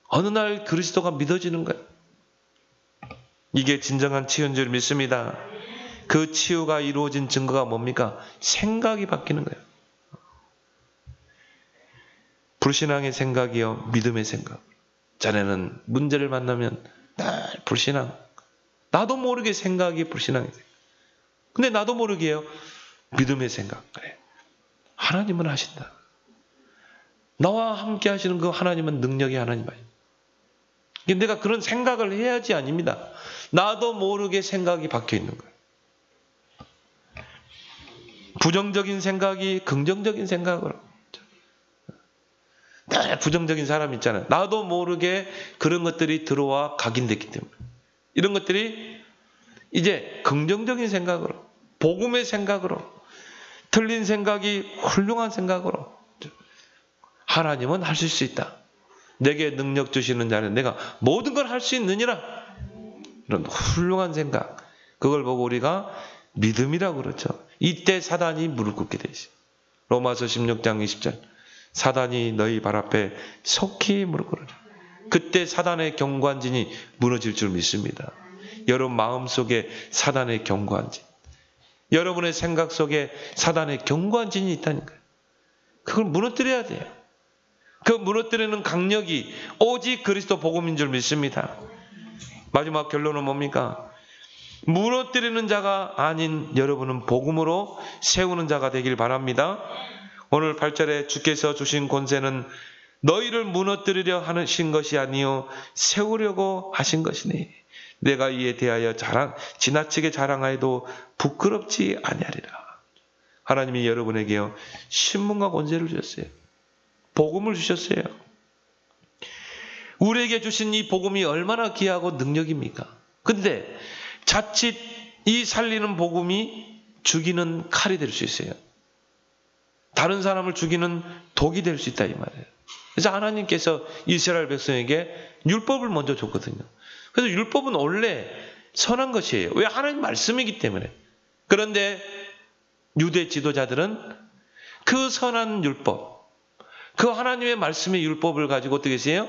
어느 날 그리스도가 믿어지는 거예요. 이게 진정한 치유인 줄 믿습니다. 그 치유가 이루어진 증거가 뭡니까? 생각이 바뀌는 거예요. 불신앙의 생각이요, 믿음의 생각. 자네는 문제를 만나면 날 불신앙. 나도 모르게 생각이 불신앙이 돼요. 근데 나도 모르게요, 믿음의 생각. 그래. 하나님은 하신다. 나와 함께 하시는 그 하나님은 능력의 하나님 아닙니다. 내가 그런 생각을 해야지 아닙니다. 나도 모르게 생각이 박혀 있는 거예요. 부정적인 생각이 긍정적인 생각으로. 부정적인 사람 있잖아요. 나도 모르게 그런 것들이 들어와 각인됐기 때문에. 이런 것들이 이제 긍정적인 생각으로, 복음의 생각으로, 틀린 생각이 훌륭한 생각으로. 하나님은 하실 수 있다. 내게 능력 주시는 자는 내가 모든 걸 할 수 있느니라. 이런 훌륭한 생각. 그걸 보고 우리가 믿음이라고 그러죠. 이때 사단이 무릎 꿇게 되죠. 로마서 16장 20절. 사단이 너희 발 앞에 속히 무릎 꿇으라. 그때 사단의 경관진이 무너질 줄 믿습니다. 여러분 마음속에 사단의 경관진, 여러분의 생각 속에 사단의 경관진이 있다니까요. 그걸 무너뜨려야 돼요. 그 무너뜨리는 강력이 오직 그리스도 복음인 줄 믿습니다. 마지막 결론은 뭡니까? 무너뜨리는 자가 아닌 여러분은 복음으로 세우는 자가 되길 바랍니다. 오늘 8절에 주께서 주신 권세는 너희를 무너뜨리려 하신 것이 아니요 세우려고 하신 것이니 내가 이에 대하여 지나치게 자랑하여도 부끄럽지 아니하리라. 하나님이 여러분에게요 신문과 권세를 주셨어요. 복음을 주셨어요. 우리에게 주신 이 복음이 얼마나 귀하고 능력입니까? 근데 자칫 이 살리는 복음이 죽이는 칼이 될 수 있어요. 다른 사람을 죽이는 독이 될 수 있다 이 말이에요. 그래서 하나님께서 이스라엘 백성에게 율법을 먼저 줬거든요. 그래서 율법은 원래 선한 것이에요. 왜? 하나님 말씀이기 때문에. 그런데 유대 지도자들은 그 선한 율법, 그 하나님의 말씀의 율법을 가지고 어떻게 했어요?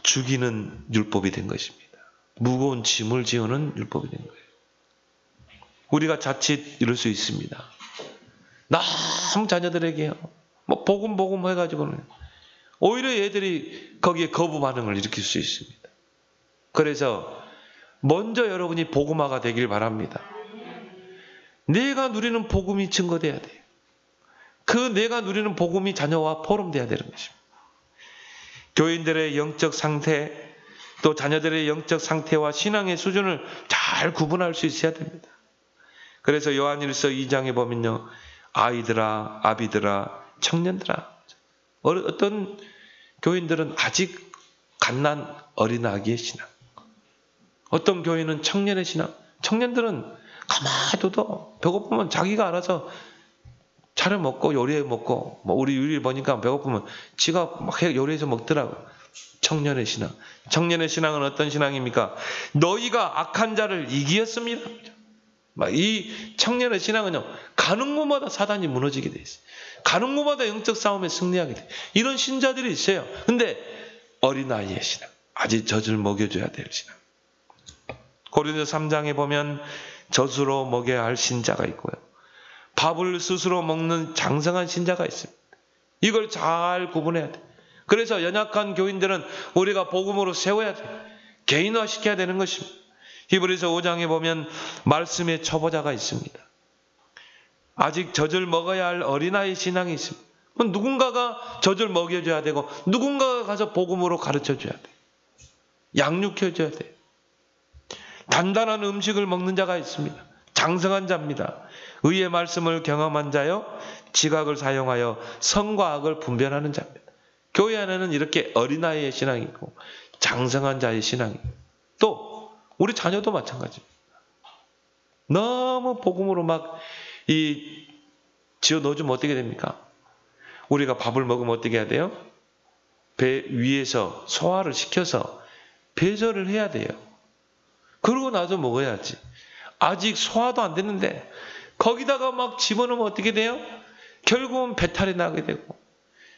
죽이는 율법이 된 것입니다. 무거운 짐을 지우는 율법이 된 거예요. 우리가 자칫 이럴 수 있습니다. 너무 자녀들에게요. 뭐 복음 해가지고는 오히려 얘들이 거기에 거부 반응을 일으킬 수 있습니다. 그래서 먼저 여러분이 복음화가 되길 바랍니다. 내가 누리는 복음이 증거돼야 돼요. 그 내가 누리는 복음이 자녀와 포럼돼야 되는 것입니다. 교인들의 영적 상태, 또 자녀들의 영적 상태와 신앙의 수준을 잘 구분할 수 있어야 됩니다. 그래서 요한일서 2장에 보면요, 아이들아, 아비들아, 청년들아, 어떤 교인들은 아직 갓난 어린아기의 신앙, 어떤 교인은 청년의 신앙, 청년들은 가만히 둬도 배고프면 자기가 알아서 차려 먹고 요리해 먹고, 뭐 우리 유리 보니까 배고프면 지가 막 요리해서 먹더라고. 청년의 신앙. 청년의 신앙은 어떤 신앙입니까? 너희가 악한 자를 이기었습니다. 이 청년의 신앙은요, 가는 곳마다 사단이 무너지게 돼 있어요. 가는 곳마다 영적 싸움에 승리하게 돼. 이런 신자들이 있어요. 근데 어린아이의 신앙, 아직 젖을 먹여줘야 될 신앙. 고린도서 3장에 보면 젖으로 먹여야 할 신자가 있고요, 밥을 스스로 먹는 장성한 신자가 있습니다. 이걸 잘 구분해야 돼. 그래서 연약한 교인들은 우리가 복음으로 세워야 돼. 개인화시켜야 되는 것입니다. 히브리서 5장에 보면 말씀의 초보자가 있습니다. 아직 젖을 먹어야 할 어린아이 신앙이 있습니다. 누군가가 젖을 먹여줘야 되고 누군가가 가서 복음으로 가르쳐줘야 돼. 양육해줘야 돼. 단단한 음식을 먹는 자가 있습니다. 장성한 자입니다. 의의 말씀을 경험한 자요, 지각을 사용하여 선과 악을 분별하는 자입니다. 교회 안에는 이렇게 어린아이의 신앙이 있고 장성한 자의 신앙이 있고, 또 우리 자녀도 마찬가지입니다. 너무 복음으로 막 지어 넣어주면 어떻게 됩니까? 우리가 밥을 먹으면 어떻게 해야 돼요? 배 위에서 소화를 시켜서 배설을 해야 돼요. 그러고 나서 먹어야지. 아직 소화도 안 됐는데 거기다가 막 집어넣으면 어떻게 돼요? 결국은 배탈이 나게 되고,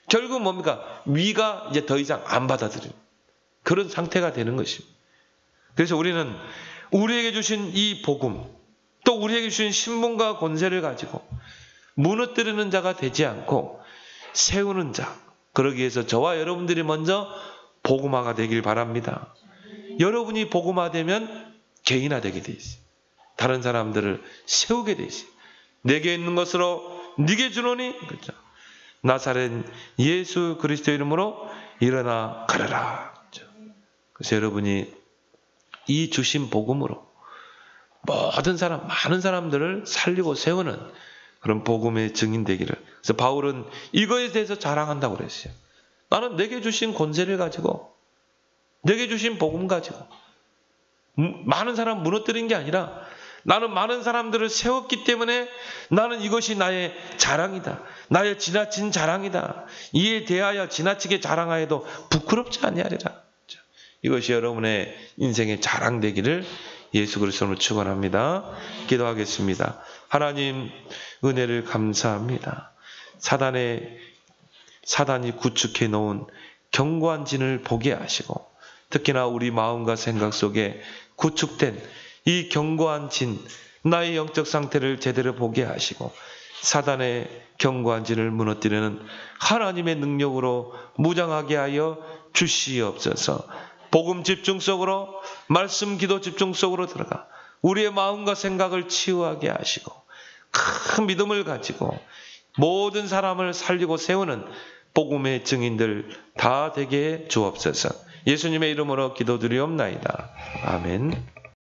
결국은 뭡니까? 위가 이제 더 이상 안 받아들여요. 그런 상태가 되는 것입니다. 그래서 우리는 우리에게 주신 이 복음, 또 우리에게 주신 신분과 권세를 가지고 무너뜨리는 자가 되지 않고 세우는 자, 그러기 위해서 저와 여러분들이 먼저 복음화가 되길 바랍니다. 여러분이 복음화되면 개인화되게 돼 있어요. 다른 사람들을 세우게 돼 있어요. 내게 있는 것으로 네게 주노니, 그렇죠? 나사렛 예수 그리스도 이름으로 일어나 가라라. 그렇죠? 그래서 여러분이 이 주신 복음으로 모든 사람, 많은 사람들을 살리고 세우는 그런 복음의 증인 되기를. 그래서 바울은 이거에 대해서 자랑한다고 그랬어요. 나는 내게 주신 권세를 가지고, 내게 주신 복음 가지고 많은 사람 무너뜨린 게 아니라 나는 많은 사람들을 세웠기 때문에 나는 이것이 나의 자랑이다. 나의 지나친 자랑이다. 이에 대하여 지나치게 자랑하여도 부끄럽지 아니하리라. 이것이 여러분의 인생의 자랑되기를 예수 그리스도로 축원합니다. 기도하겠습니다. 하나님, 은혜를 감사합니다. 사단이 구축해 놓은 견고한 진을 보게 하시고, 특히나 우리 마음과 생각 속에 구축된 이 견고한 진, 나의 영적 상태를 제대로 보게 하시고 사단의 견고한 진을 무너뜨리는 하나님의 능력으로 무장하게 하여 주시옵소서. 복음 집중 속으로, 말씀 기도 집중 속으로 들어가 우리의 마음과 생각을 치유하게 하시고 큰 믿음을 가지고 모든 사람을 살리고 세우는 복음의 증인들 다 되게 해 주옵소서. 예수님의 이름으로 기도드리옵나이다. 아멘.